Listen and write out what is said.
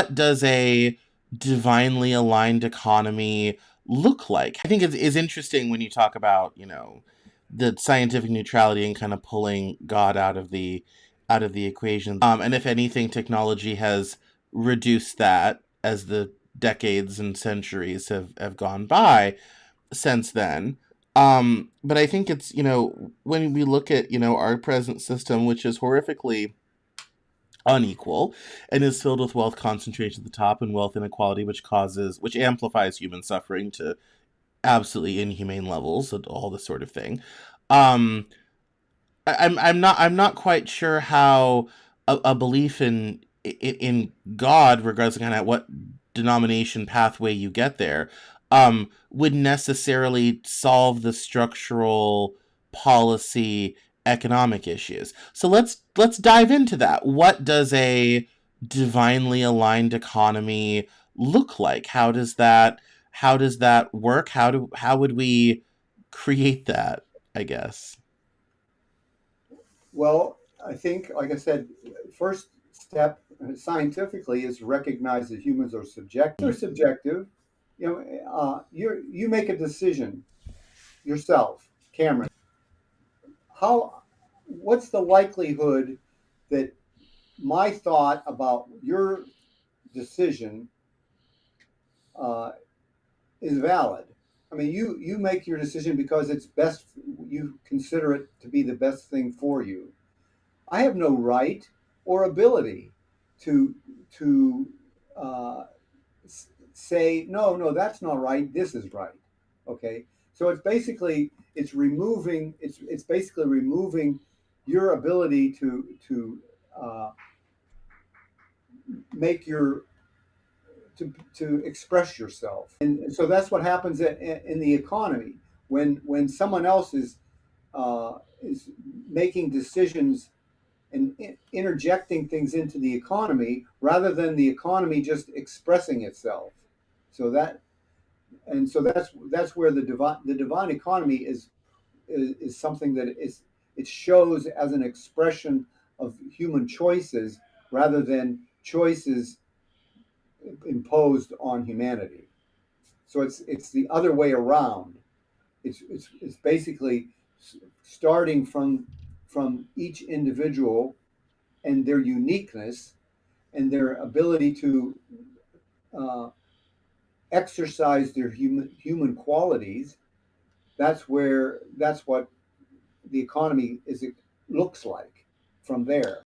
what does a divinely aligned economy look like? I think it's interesting when you talk about, the scientific neutrality and kind of pulling God out of the equation. And if anything, technology has reduced that as the decades and centuries have gone by since then. But I think it's, when we look at, our present system, which is horrifically unequal and is filled with wealth concentration at the top and wealth inequality, which amplifies human suffering to absolutely inhumane levels and all this sort of thing. Um, I'm not quite sure how a belief in God, regardless of kind of what denomination pathway you get there, would necessarily solve the structural policy economic issues. So let's dive into that. What does a divinely aligned economy look like? How does that work? How would we create that, I guess? Well, I think, like I said, first step scientifically is recognize that humans are subjective. They're subjective. You make a decision yourself, Cameron. How? What's the likelihood that my thought about your decision uh, is valid? I mean, you make your decision because it's best. You consider it to be the best thing for you. I have no right or ability to to uh, say no, no, that's not right. This is right. Okay, so it's basically removing your ability uh, make your to express yourself, and so that's what happens in the economy when someone else is making decisions and interjecting things into the economy rather than the economy just expressing itself. So that's where the divine economy is something that it shows as an expression of human choices rather than choices imposed on humanity. So it's the other way around. It's basically starting from each individual and their uniqueness and their ability to uh, exercise their human qualities. That's what the economy is. It looks like from there.